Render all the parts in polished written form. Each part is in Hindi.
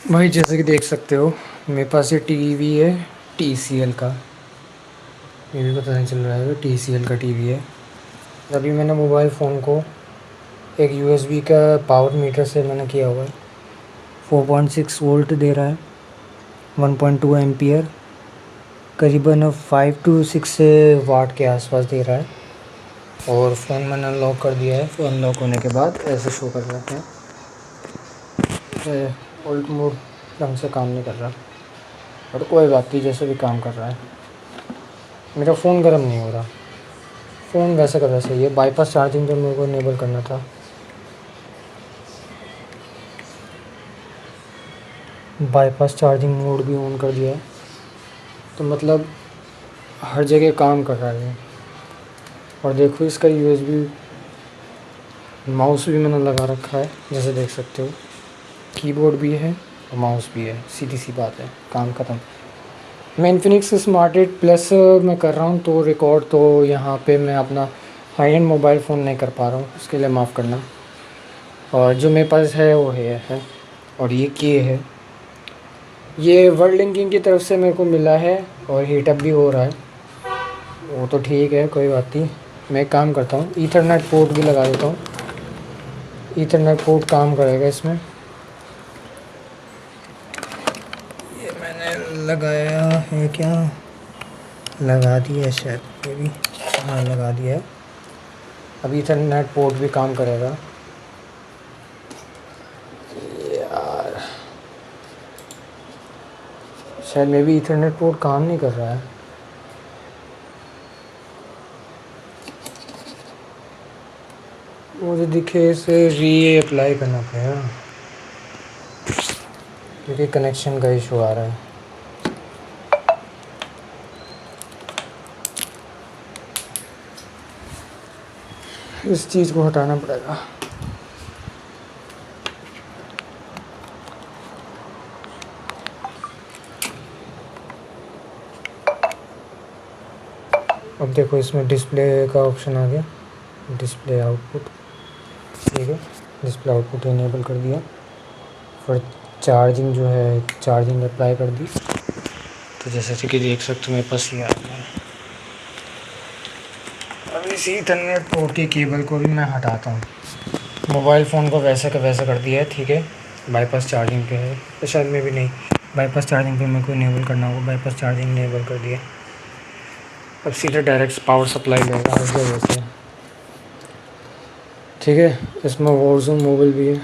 भाई जैसे कि देख सकते हो मेरे पास ये टीवी है TCL का। ये भी पता नहीं चल रहा है, TCL का टीवी है। अभी मैंने मोबाइल फ़ोन को एक USB का पावर मीटर से मैंने किया हुआ है। 4.6 वोल्ट दे रहा है, 1.2 एम्पियर, करीबन 5 to 6 वाट के आसपास दे रहा है। और फ़ोन मैंने अनलॉक कर दिया है। फ़ोन अनलॉक होने के बाद ऐसे शो कर रहे हैं। ओल्ड मोड ढंग से काम नहीं कर रहा, और कोई बात नहीं, जैसे भी काम कर रहा है। मेरा फ़ोन गर्म नहीं हो रहा। फ़ोन वैसे का वैसे ही है। बाईपास चार्जिंग पे मेरे को इनेबल करना था। बाईपास चार्जिंग मोड भी ऑन कर दिया है, तो मतलब हर जगह काम कर रहा है। और देखो इसका USB माउस भी मैंने लगा रखा है, जैसे देख सकते हो। कीबोर्ड भी है और माउस भी है, सीधी सी बात है, काम ख़त्म। मैं इन्फिनिक्स स्मार्ट 8 प्लस मैं कर रहा हूँ, तो रिकॉर्ड तो यहाँ पे मैं अपना हाई एंड मोबाइल फ़ोन नहीं कर पा रहा हूँ, उसके लिए माफ़ करना। और जो मेरे पास है वो है। और ये है, ये वर्ल्ड लिंकिंग की तरफ से मेरे को मिला है, और हीटअप भी हो रहा है। वो तो ठीक है, कोई बात नहीं। मैं एक काम करता हूँ, ईथरनेट पोर्ट भी लगा देता हूँ। ईथरनेट पोर्ट काम करेगा इसमें। ये मैंने लगाया है क्या, लगा दिया है शायद, ये भी, हाँ लगा दिया है। अब ईथरनेट पोर्ट भी काम करेगा यार। शायद मे भी ईथरनेट पोर्ट काम नहीं कर रहा है। मुझे दिखे इसे री अप्लाई करना पड़ेगा, क्योंकि कनेक्शन का इशू आ रहा है। इस चीज़ को हटाना पड़ेगा। अब देखो इसमें डिस्प्ले का ऑप्शन आ गया, डिस्प्ले आउटपुट, ठीक है। डिस्प्ले आउटपुट इनेबल कर दिया। और चार्जिंग जो है, चार्जिंग अप्लाई कर दी। तो जैसे कि देख सकते हो मेरे पास ये आ गया। अब इसी ईथरनेट पोर्ट की केबल को भी मैं हटाता हूँ। मोबाइल फ़ोन को वैसे का वैसा कर दिया है, ठीक है। बाईपास चार्जिंग पे है, तो शायद में भी नहीं, बाईपास चार्जिंग पे मेरे को इनेबल करना होगा। बाईपास चार्जिंग इनेबल कर दिया। अब सीधे डायरेक्ट पावर सप्लाई लेगा इस वजह से, ठीक है। इसमें वॉरज़ोन मोबाइल भी है।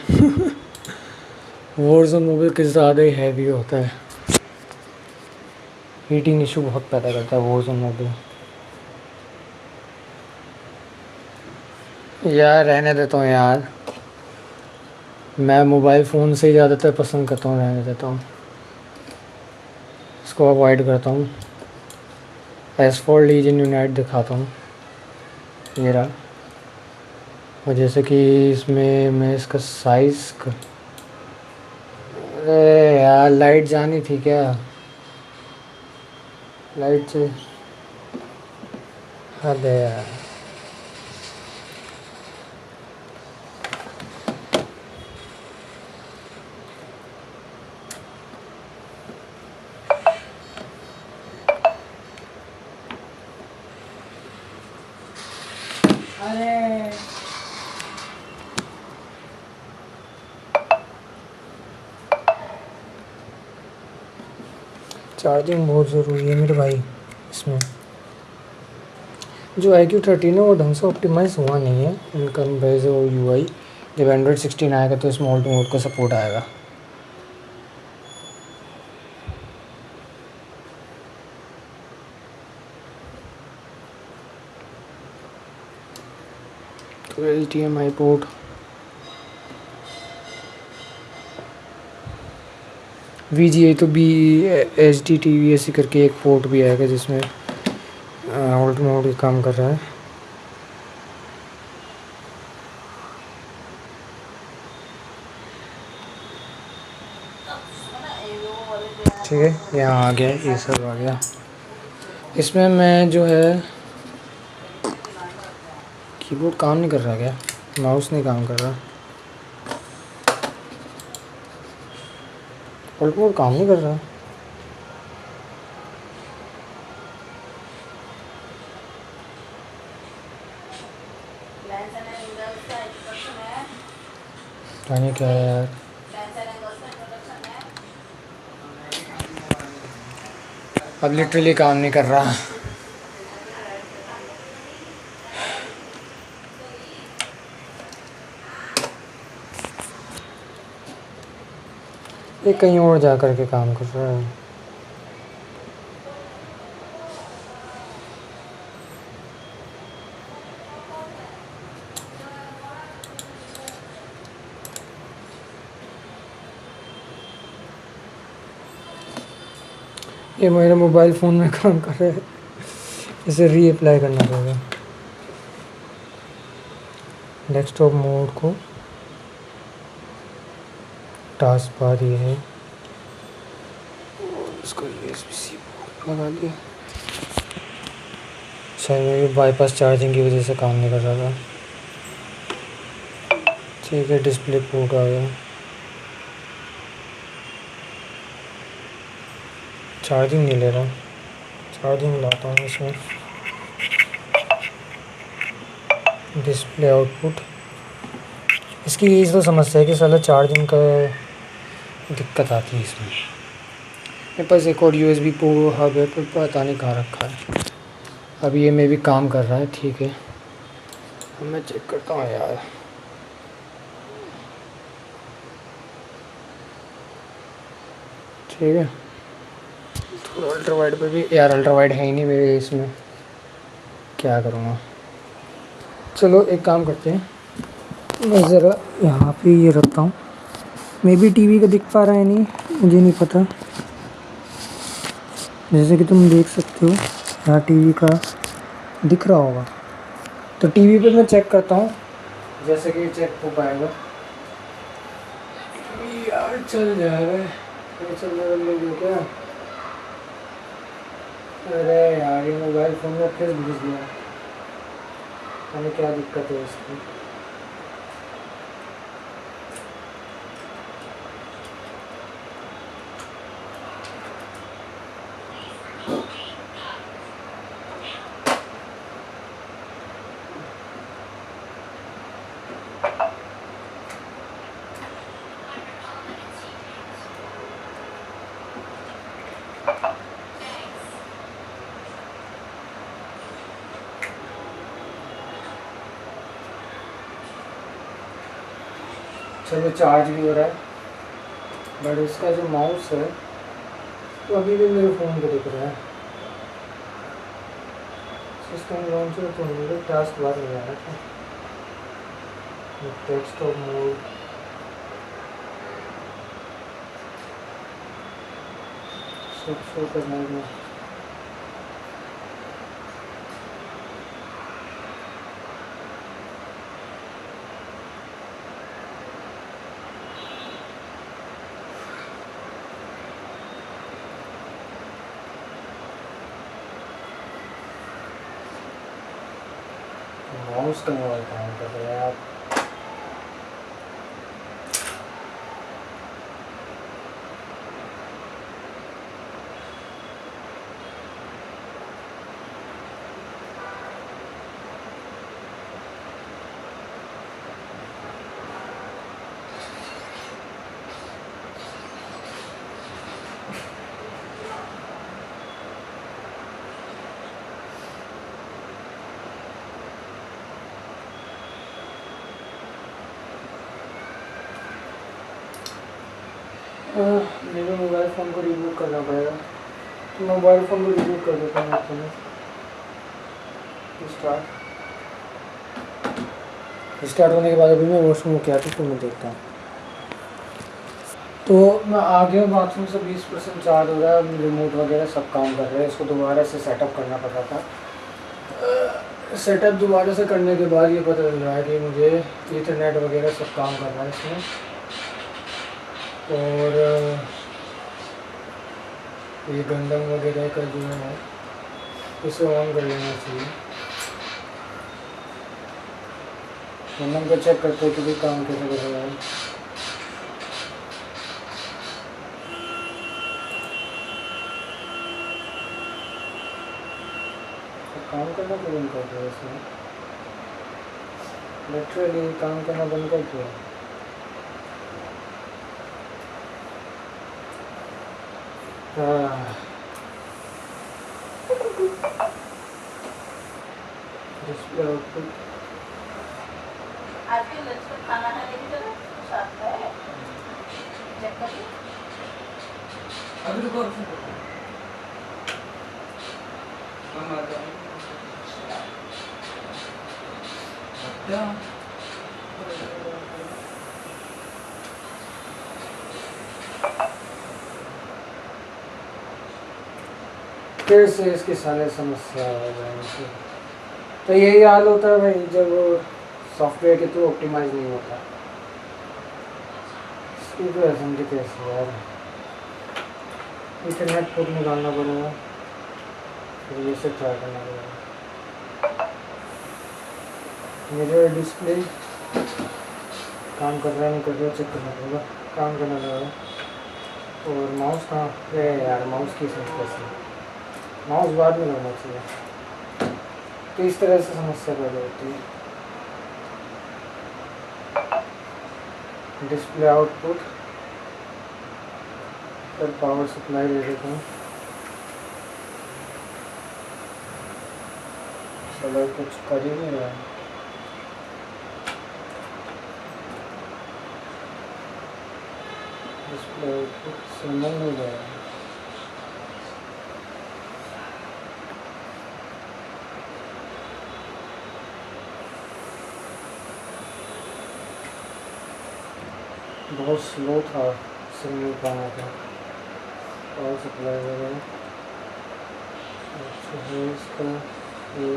वॉरज़ोन मोबाइल कुछ ज़्यादा ही हैवी होता है, हीटिंग इशू बहुत पैदा करता है वॉरज़ोन मोबाइल। यार रहने देता हूँ यार, मैं मोबाइल फ़ोन से ही ज़्यादातर पसंद करता हूँ, रहने देता हूँ, इसको अवॉइड करता हूँ। एस फॉर लीजन यूनाइट दिखाता हूँ, ये रहा। और जैसे कि इसमें मैं इसका साइज़ का, अरे यार लाइट जानी थी क्या, लाइट से हद है यार। अरे चार्जिंग बहुत ज़रूरी है मेरे भाई। इसमें जो iQOO 13 है वो ढंग से ऑप्टिमाइज़ हुआ नहीं है इन कंपेरिजन UI। जब एंड्रॉयड 16 आएगा तो इसमें ऑल्ट मोड का सपोर्ट आएगा। तो HDMI पोर्ट, VGA तो भी HD TV ऐसी करके एक पोर्ट भी आएगा जिसमें ऑल्ट मोड काम कर रहा है। ठीक है, यहाँ आ गया, ये सब आ गया। इसमें मैं जो है, कीबोर्ड काम नहीं कर रहा क्या, माउस नहीं काम कर रहा। अल्ट मोड काम नहीं कर रहा। पता नहीं क्या है यार। अब लिटरली काम नहीं कर रहा। ये कहीं और जा कर के काम कर रहा है। ये मेरे मोबाइल फ़ोन में काम कर रहा है, इसे रीअप्लाई करना पड़ेगा। डेस्कटॉप मोड को टास्क बार ये है, इसको USB-C लगा दिया। शायद मेरी बाईपास चार्जिंग की वजह से काम नहीं कर रहा था। ठीक है, डिस्प्ले पोर्ट आ गया। चार्जिंग नहीं ले रहा, चार्जिंग लाता हूँ इसमें। डिस्प्ले आउटपुट, इसकी यही तो समस्या है कि साला चार्जिंग का दिक्कत आती है इसमें। मेरे पास एक और USB पोर्ट हब है, पर पता नहीं कहाँ रखा है। अब ये में भी काम कर रहा है, ठीक है। अब मैं चेक करता हूँ यार। ठीक है, थोड़ा अल्ट्रा वाइड पर भी यार, अल्ट्रा वाइड है ही नहीं मेरे इसमें, क्या करूँगा। चलो एक काम करते हैं, मैं ज़रा यहाँ पे ये रखता हूँ। मे बी टीवी का दिख पा रहा है नहीं, मुझे नहीं पता। जैसे कि तुम देख सकते हो यहाँ टीवी का दिख रहा होगा, तो टीवी पे मैं चेक करता हूँ, जैसे कि चेक हो पाएगा यार। चल जाएगा, चल जाएगा क्या। अरे यार, ये मोबाइल फ़ोन में फिर घुस गया, हमें क्या दिक्कत है इसकी। चलो चार्ज भी हो रहा है, बट इसका जो माउस है तो अभी भी मेरे फ़ोन पे दिख रहा है। सिस्टम लॉन्चर तो मेरे टास्क बार नहीं आ रहा था। डेस्कटॉप मोड, सब शो करना है। माउस का मोबाइल काम कर रहा है आप। मेरे मोबाइल फ़ोन को रिबूट करना पड़ेगा, तो मोबाइल फ़ोन को रिबूट कर देता हूँ आपको मैं। स्टार्ट होने के बाद अभी मैं वॉशरूम में क्या तो मैं देखता हूँ। तो मैं आ गया बाथरूम से, 20% चार्ज हो रहा है, रिमोट वगैरह सब काम कर रहे हैं। इसको दोबारा से सेटअप करना पड़ा था। सेटअप दोबारा से करने के बाद ये पता चल रहा है कि मुझे ईथरनेट वगैरह सब काम कर रहा है इसमें, और ये गंदम वगैरह का जो है इसे ऑन कर लेना चाहिए। गंदम को चेक करते हैं कि भी काम कैसे कर रहा है। काम करना क्यों बंद कर दिया इसने? लिटरली काम करना बंद कर दिया। डिस्प्ले आउटपुट आज के लंच में खाना है लेके चलो साथ में चेक कर लो। अभी रुको हम आ जाएंगे क्या फिर से इसकी सारे समस्या हो जाएंगी। तो यही हाल होता है भाई जब सॉफ्टवेयर के थ्रू ऑप्टिमाइज नहीं होता। इसकी तो समझे कैसे यार, इंटरनेट पोर्ट निकालना पड़ेगा, फिर ये से ट्राई करना पड़ेगा। मिरर डिस्प्ले काम कर रहा है नहीं कर रहा चेक करना पड़ेगा, काम करना पड़ेगा। और माउस कहाँ है यार, माउस की समस्या, माउस बाद में लगना चाहिए। तो इस तरह से समस्या पैदा होती है। डिस्प्ले आउटपुट पर पावर सप्लाई दे देता हूँ। चलो कुछ कर ही नहीं रहा है। डिस्प्ले आउटपुट सिग्नल नहीं दे रहा है। बहुत स्लो था सिग्नल पाना था। पावर सप्लाई वगैरह अच्छा है इसका, ये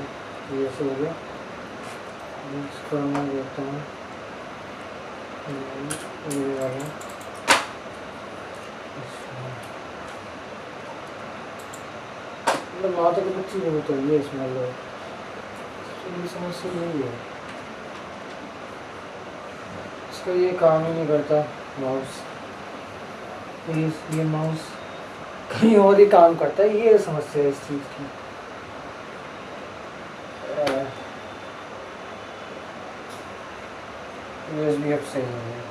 ऐसे हो गया। इसका मैं देखता हूँ ये वाला। मतलब माता की बच्ची बहुत है ये इसमें लोग, तो ये समस्या यही है। इसका ये काम ही नहीं करता माउस, ये माउस कहीं और ही काम करता है, ये समस्या है इस चीज़ की। USB अब सही नहीं है।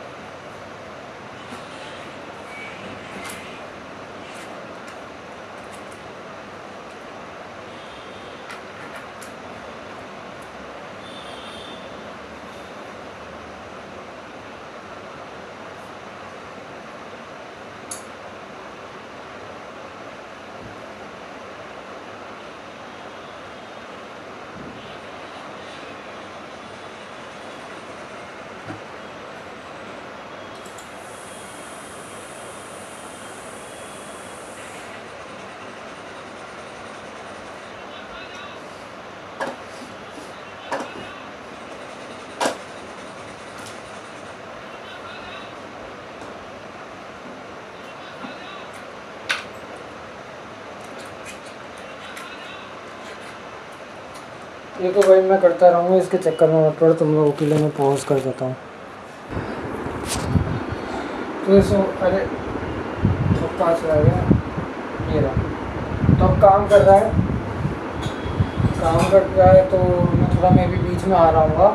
ये तो भाई मैं करता रहूँगा, इसके चक्कर में मत पड़ो, तुम लोगों के लिए मैं पॉज कर देता हूँ। तो इसो अरे तो कहाँ चला गया, ये रहा। तो अब काम कर रहा है, काम कर रहा है। तो मैं थोड़ा मैं भी बीच में आ रहा हूँ,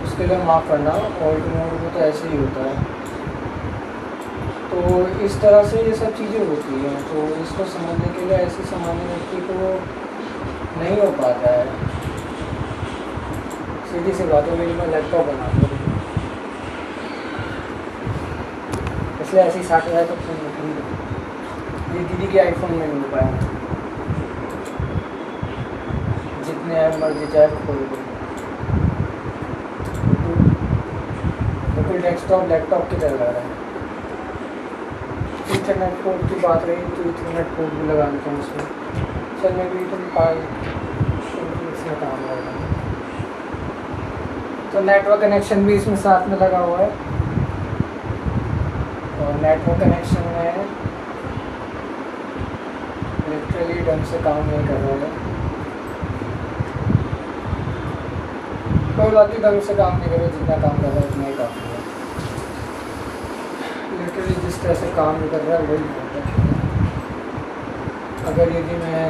उसके लिए माफ़ करना। ऑल्ट मोड में तो ऐसे ही होता है। तो इस तरह से ये सब चीज़ें होती हैं। तो इसको समझने के लिए ऐसी सामान्य व्यक्ति को नहीं हो पाता है। सीधी सी बात है, मेरी मैं लैपटॉप बनाता हूँ इसलिए ऐसी 60,000 तक खरीद। ये दीदी के आईफोन में नहीं हो पाया, जितने ऐप मर्जी चाहे खोल दो, बिल्कुल डेस्कटॉप लैपटॉप की तरह लग रहा है। इंटरनेट पोर्ट की बात रही तो इंटरनेट पोर्ट भी लगा देता हूँ उसमें। चल मैं भी तुम इसमें काम कर रहा हूँ। तो नेटवर्क कनेक्शन भी इसमें साथ में लगा हुआ है, और नेटवर्क कनेक्शन में लिटरली ढंग से काम नहीं कर रहा है। कोई बात नहीं, ढंग से काम नहीं कर रहा, जितना काम कर रहा है उतना ही काफ़ी है। लिटरली जिस तरह से काम नहीं कर रहा है वही बहुत है। अगर यदि मैं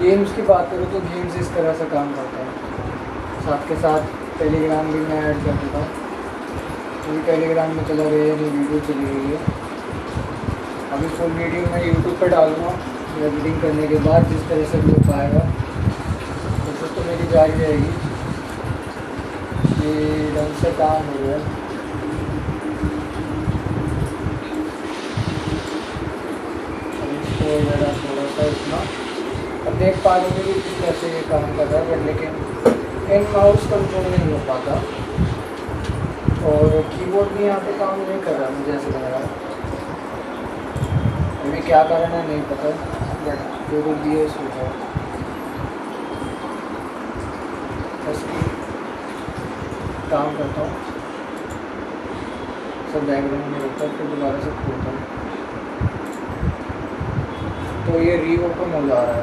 गेम्स की बात करूँ तो गेम्स इस तरह से काम करता है। साथ के साथ टेलीग्राम भी मैं ऐड कर देता हूँ, क्योंकि टेलीग्राम में चला गया है, वीडियो चली गई है। अभी फुल वीडियो मैं यूट्यूब पर डालूँगा एडिटिंग करने के बाद, जिस तरह से हो पाएगा कोशिश तो मेरी जारी रहेगी कि ढंग से काम हो रहा है। इसको ज़रा थोड़ा सा इतना अब देख पा रहे होंगे कि किस तरह से ये काम कर रहा है, बट लेकिन इन माउस कंट्रोल नहीं हो पाता और कीबोर्ड भी यहाँ पे काम नहीं कर रहा मुझे ऐसा लग रहा है। अभी क्या कारण है नहीं पता, बट जो कुछ भी है सोचा बस काम करता हूँ, सब बैकग्राउंड में होता है, फिर दोबारा से खोलता हूँ तो ये रीओपन हो जा रहा है।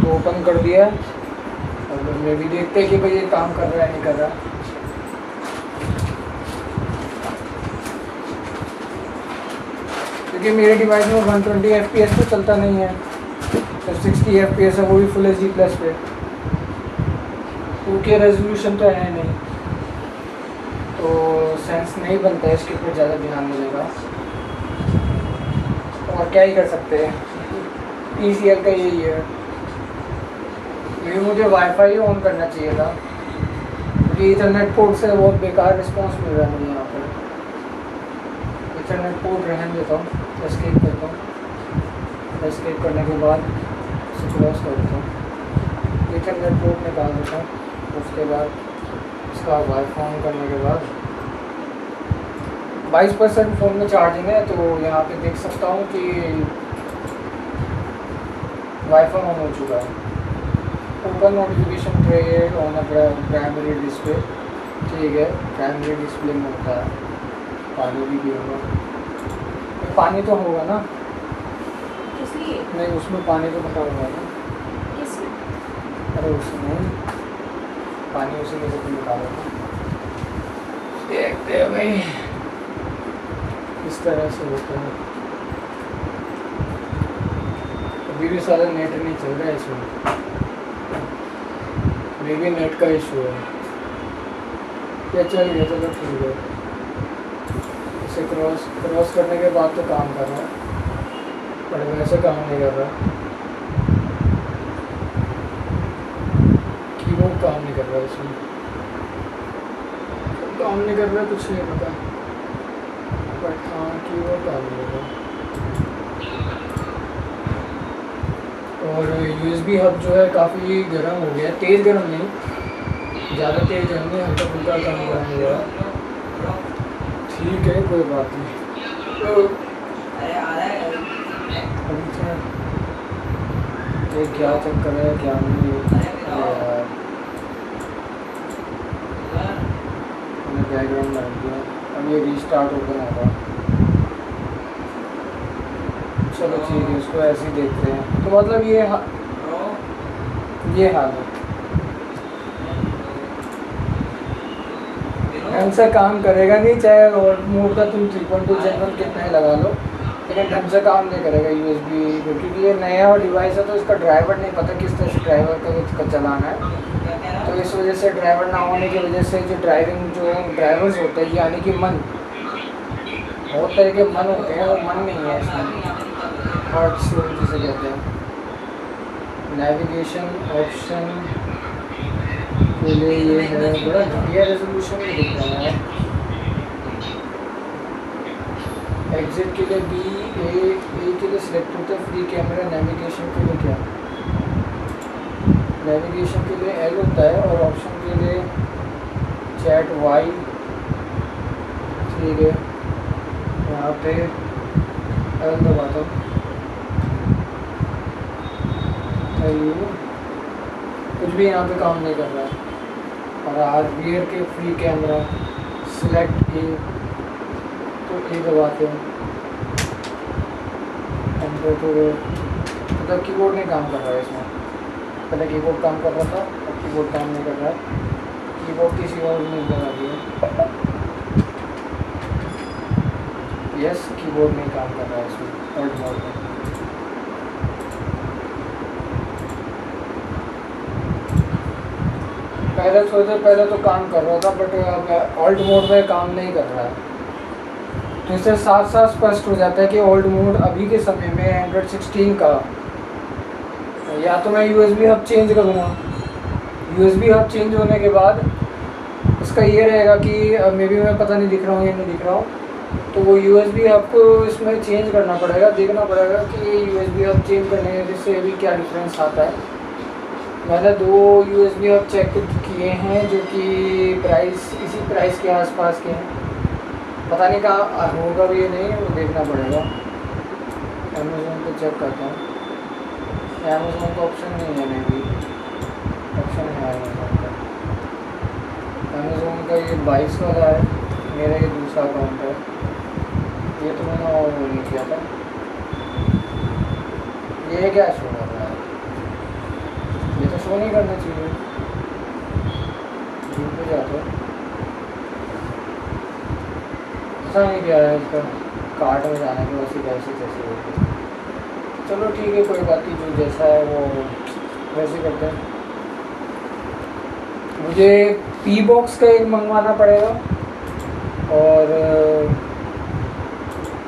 तो ओपन कर दिया और मैं भी देखते हैं कि भाई ये काम कर रहा है नहीं कर रहा। क्योंकि मेरे डिवाइस में 120 FPS तो चलता नहीं है, तो 60 FPS है, वो भी फुल HD प्लस पे, क्योंकि रेजोल्यूशन तो है नहीं, तो सेंस नहीं बनता है इसके ऊपर ज़्यादा ध्यान मिलेगा। और क्या ही कर सकते हैं, TCL का यही है। ये मुझे वाईफाई ही ऑन करना चाहिए था, क्योंकि इथरनेट पोर्ट से बहुत बेकार रिस्पांस मिल रहा है मुझे यहाँ पर। इथरनेट पोर्ट रहने देता हूँ, एस्केप करता हूँ, एस्केप करने के बाद इसे क्रॉस कर देता हूँ, इथरनेट पोर्ट निकाल देता हूँ, उसके बाद इसका वाईफाई ऑन करने के बाद 22% फ़ोन में चार्जिंग है, तो यहाँ पे देख सकता हूँ कि वाईफाई ऑन हो चुका है। Open notification tray on primary display, ठीक है, प्राइमरी डिस्प्ले में होता है। पानी भी होगा, पानी तो होगा ना, इसलिए नहीं उसमें पानी तो भरा हुआ है ना, इसमें अरे उसमें पानी उसी में से तो निकालो ना। देखते हैं भाई इस तरह से होता है। अभी भी सारा नेट नहीं चल रहा है इसमें, मे भी नेट का इशू है, क्या चल गया चलो ठीक है। इसे क्रॉस करने के बाद तो काम कर रहा है, पर वैसे काम नहीं कर रहा, कीबोर्ड काम नहीं कर रहा है इसमें, काम नहीं कर रहा कुछ नहीं पता, बट हाँ कीबोर्ड काम नहीं कर रहा। और USB हब जो है काफ़ी गर्म हो गया, तेज़ गर्म नहीं, ज़्यादा तेज़ गर्म नहीं, हल्का फुल्का कम गर्म हो गया। ठीक है कोई बात नहीं। तो अरे आ रहा है ये क्या चक्कर है क्या नहीं यार, मैंने बैकग्राउंड डाल दिया, अब ये रीस्टार्ट ओपन होगा। चलो ठीक है, इसको ऐसे ही देखते हैं। तो मतलब ये हाल है, ढंग से काम करेगा नहीं, चाहे और मोड का तुम 3.2 जनरल कितना ही लगा लो, लेकिन ढंग से काम नहीं करेगा USB, क्योंकि ये नया डिवाइस है तो इसका ड्राइवर नहीं पता किस तरह से ड्राइवर का इसका चलाना है। तो इस वजह से ड्राइवर ना होने की वजह से जो ड्राइवर्स होते हैं, यानी कि मन, बहुत तरह के मन होते हैं, वो मन नहीं है इसमें, हार्ट्स जिसे कहते हैं। नेविगेशन ऑप्शन के लिए ये है, बड़ा घटिया रेजोल्यूशन में दिख रहा है। एग्जिट के लिए ए के लिए सिलेक्ट होता है, फ्री कैमरा। नेविगेशन के लिए क्या, नेविगेशन के लिए L होता है, और ऑप्शन के लिए चैट Y, ठीक है। यहाँ पे L दबाता हूँ, कुछ भी यहाँ पे काम नहीं कर रहा है। और हार्डवेयर के फ्री कैमरा सिलेक्ट ए, तो ए दबाते हैं, मतलब कीबोर्ड नहीं काम कर रहा है इसमें, पहले कीबोर्ड काम कर रहा था, अब कीबोर्ड काम नहीं कर रहा है। कीबोर्ड किसी और ने बना दिया। यस, कीबोर्ड नहीं काम कर रहा है इसमें ऑल्ट मोड में। पहले थोड़ी देर पहले तो काम कर रहा था, बट अब ऑल्ट मोड में काम नहीं कर रहा है। तो इससे साफ साफ स्पष्ट हो जाता है कि ऑल्ट मोड अभी के समय में एंड्रॉयड 16 का, या तो मैं USB हब चेंज करूँगा। USB हब चेंज होने के बाद इसका ये रहेगा कि मे बी मैं पता नहीं दिख रहा हूँ या नहीं दिख रहा हूँ, तो वो USB हब को इसमें चेंज करना पड़ेगा, देखना पड़ेगा कि USB हब चेंज करने से भी क्या डिफरेंस आता है। मैंने 2 USB हब चेक किए हैं जो कि इसी प्राइस के आसपास के हैं। पता नहीं कहाँ होगा भी या नहीं, वो देखना पड़ेगा। अमेज़ोन पे चेक करता हूँ। अमेज़ोन का ऑप्शन नहीं है, मे बी ऑप्शन है अमेज़ोन का। अमेज़ोन का ये 22 वाला है, मेरा ये दूसरा अकाउंट है। ये तो मैंने और नहीं किया था। ये क्या शो कर रहा है? ये तो शो नहीं करना चाहिए। दूर पे जाते हैं, ऐसा नहीं किया है इसका। कार्ट में जाने के वैसे कैसे होगी। चलो ठीक है, कोई बात नहीं, जो जैसा है वो वैसे करते हैं। मुझे पी बॉक्स का एक मंगवाना पड़ेगा,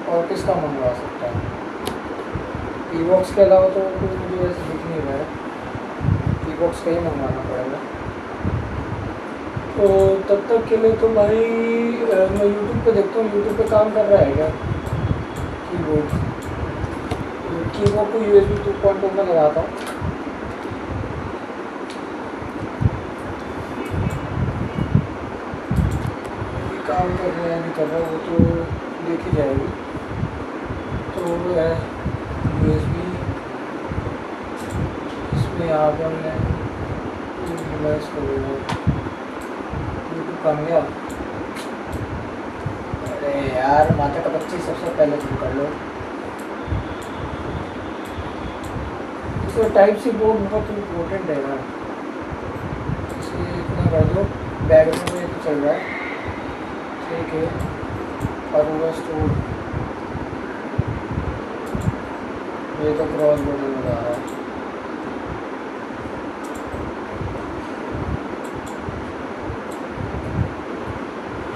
और किसका मंगवा सकता है? पी बॉक्स के अलावा तो मुझे वैसे दिख नहीं रहा है। पी बॉक्स का ही मंगवाना पड़ेगा। तो तब तक के लिए तो भाई मैं यूट्यूब पे देखता हूँ, यूट्यूब पे काम कर रहा है क्या कीबोर्ड को USB 2.2 में लगाता हूँ। काम कर रहा है नहीं कर रहा वो तो देखी जाएगी। तो है USB, इसमें यहाँ पर हमने डिवाइस को यूट्यूब काम गया। अरे यार, माता का बच्ची सबसे पहले तुम कर लो। इसमें टाइप सी बोर्ड बहुत इम्पोर्टेंट है यार, इसलिए इतना कर दो। बैकग्राउंड में तो चल रहा है, ठीक है। और वो स्टोर, ये तो क्रॉस बटन में आ रहा है।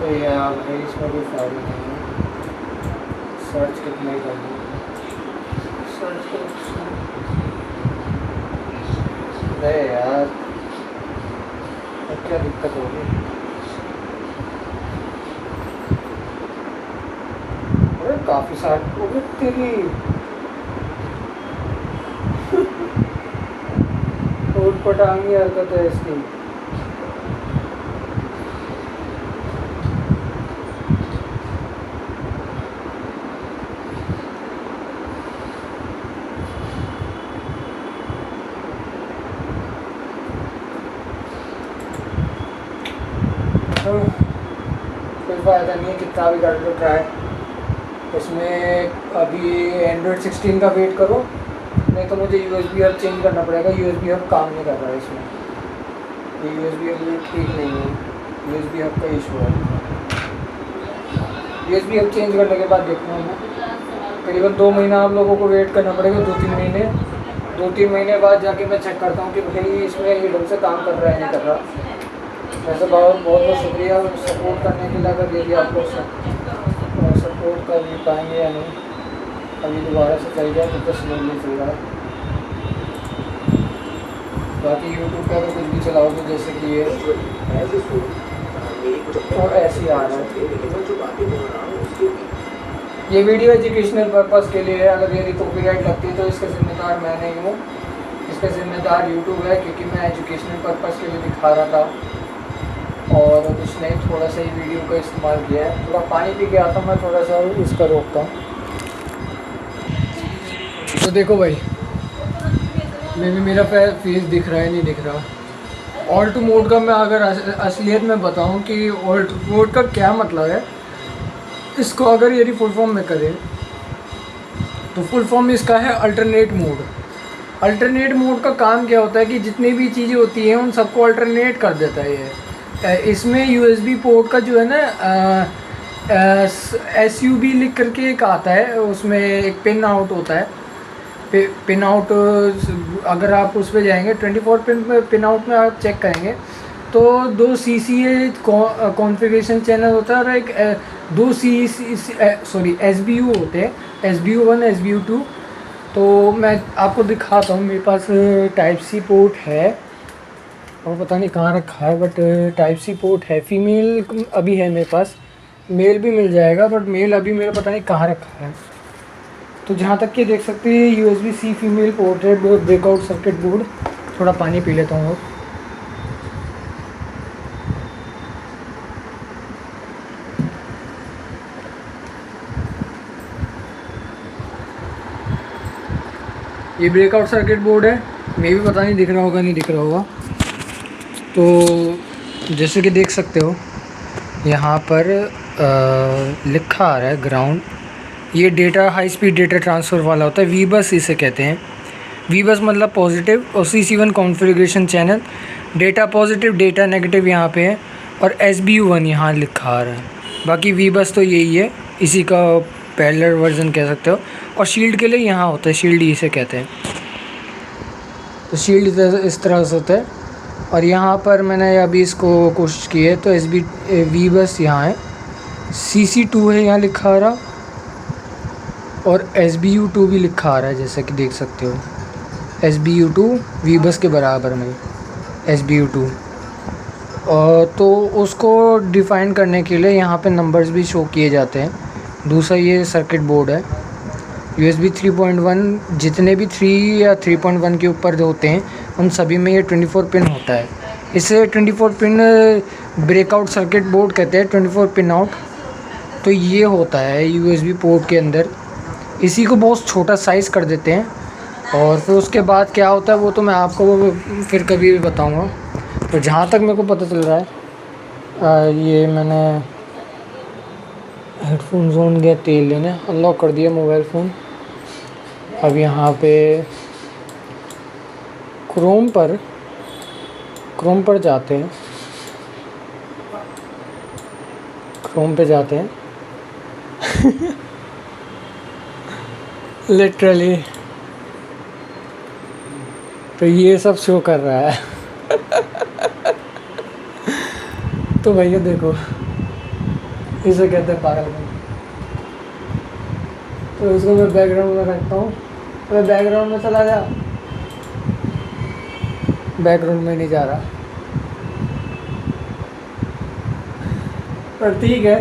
तो यार भाई इसमें कोई फायदा नहीं है। सर्च कितना ही करना, सर्च कर। अरे यार, अब क्या दिक्कत होगी? अरे काफ़ी सारी होगी तेरी उठ पटांगी हरकत है इसकी। कोई फ़ायदा नहीं है, कितना भी कर लो ट्राई। इसमें अभी एंड्रॉयड 16 का वेट करो, नहीं तो मुझे USB हब चेंज करना पड़ेगा। USB हब काम नहीं कर रहा है इसमें, ये USB हब ठीक नहीं है। USB हब का इशू है। USB हब चेंज करने के बाद देखना है, करीबन 2 महीना आप लोगों को वेट करना पड़ेगा, 2-3 महीने। 2-3 महीने बाद जाके मैं चेक करता हूँ कि भाई इसमें ये ढंग से काम कर रहा है नहीं कर रहा। वैसे बहुत बहुत शुक्रिया सपोर्ट करने के लिए। अगर यदि आप लोग सपोर्ट कर भी पाएंगे या नहीं, अभी दोबारा से चल गया तो स्मूथली चल रहा है। बाकी यूट्यूब पर तो कुछ भी चलाओ तो जैसे कि ये तो ऐसे ही आ रहा है। ये वीडियो एजुकेशनल पर्पज़ के लिए है। अगर यदि कॉपीराइट लगती है तो इसका जिम्मेदार मैं नहीं हूँ, इसका जिम्मेदार यूट्यूब है, क्योंकि मैं एजुकेशनल पर्पज़ के लिए दिखा रहा था और कुछ नहीं, थोड़ा सा ही वीडियो का इस्तेमाल किया है। थोड़ा पानी पी के आता हूँ मैं, थोड़ा सा इसका रोकता हूँ। तो देखो भाई, मे भी मेरा फेस दिख रहा है नहीं दिख रहा। ऑल्ट मोड का मैं अगर असलियत में बताऊं कि ऑल्ट मोड का क्या मतलब है, इसको अगर यदि फुल फॉर्म में करें तो फुल फॉर्म इसका है अल्टरनेट मोड। अल्टरनेट मोड का काम क्या होता है कि जितनी भी चीज़ें होती हैं उन सबको अल्टरनेट कर देता है ये। इसमें यूएसबी पोर्ट का जो है ना SUB लिख करके एक आता है, उसमें एक पिन आउट होता है। पिन आउट अगर आप उस पर जाएंगे 24 पिन आउट में आप चेक करेंगे तो 2 CCA कॉन्फ़िगरेशन चैनल होता है और एक 2 SBU होते हैं, SBU1 SBU2। तो मैं आपको दिखाता हूँ, मेरे पास टाइप सी पोर्ट है और पता नहीं कहाँ रखा है, बट टाइप सी पोर्ट है। फीमेल अभी है मेरे पास, मेल भी मिल जाएगा, बट मेल अभी मेरा पता नहीं कहाँ रखा है। तो जहाँ तक कि देख सकते हैं USB-C फीमेल पोर्ट है, ब्रेकआउट सर्किट बोर्ड। थोड़ा पानी पी लेता हूँ। ये ब्रेकआउट सर्किट बोर्ड है, मे भी पता नहीं दिख रहा होगा नहीं दिख रहा होगा। तो जैसे कि देख सकते हो यहाँ पर लिखा आ रहा है ग्राउंड। ये data high speed data transfer वाला होता है, वी बस इसे कहते हैं। वी बस मतलब पॉजिटिव, और CC1 configuration channel, data positive data negative यहाँ पे है, और SBU1 यहाँ लिखा आ रहा है। बाकी वी बस तो यही है, इसी का पैरेलल वर्जन कह सकते हो। और शील्ड के लिए यहाँ होता है, शील्ड इसे कहते हैं। तो शील्ड इस तरह से होता है। और यहाँ पर मैंने अभी इसको कोशिश की है तो वी बस यहाँ है, CC2 है यहाँ लिखा आ रहा, और SBU2 भी लिखा आ रहा है, जैसा कि देख सकते हो। SBU2 वी बस के बराबर में SBU2। और तो उसको डिफ़ाइन करने के लिए यहाँ पे नंबर्स भी शो किए जाते हैं। दूसरा ये सर्किट बोर्ड है USB 3.1, जितने भी 3 या 3.1 के ऊपर होते हैं उन सभी में ये 24 पिन होता है। इसे 24 पिन ब्रेकआउट सर्किट बोर्ड कहते हैं, 24 पिन आउट। तो ये होता है USB पोर्ट के अंदर। इसी को बहुत छोटा साइज़ कर देते हैं, और फिर उसके बाद क्या होता है वो तो मैं आपको फिर कभी भी बताऊँगा। तो जहाँ तक मेरे को पता चल रहा है, ये मैंने हेडफोन जोन गया तेल लेने, अनलॉक कर दिया मोबाइल फ़ोन। अब यहाँ पे क्रोम पर जाते हैं, क्रोम पे जाते हैं लिटरली। तो ये सब शो कर रहा है तो भैया देखो, इसे कहते हैं पागलपन। तो इसको मैं बैकग्राउंड में रखता हूँ। अरे बैकग्राउंड में चला जा, बैकग्राउंड में नहीं जा रहा, पर ठीक है।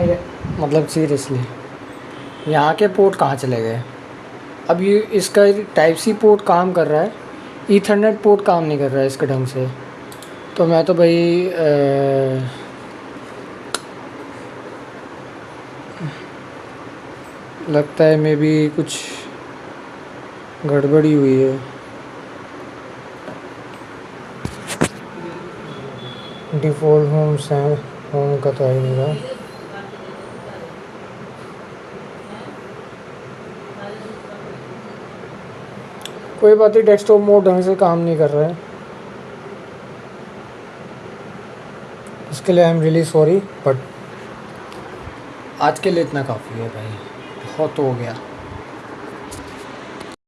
ये मतलब सीरियसली यहाँ के पोर्ट कहाँ चले गए? अब ये इसका टाइप सी पोर्ट काम कर रहा है, ईथरनेट पोर्ट काम नहीं कर रहा है इसके ढंग से। तो मैं तो भाई लगता है मे बी कुछ गड़बड़ी हुई है। डिफ़ॉल्ट होम्स हैं, होम का तो है नहीं रहा। कोई बात नहीं, डेस्कटॉप मोड ढंग से काम नहीं कर रहा है, इसके लिए I am really sorry. But आज के लिए इतना काफ़ी है भाई, बहुत हो गया।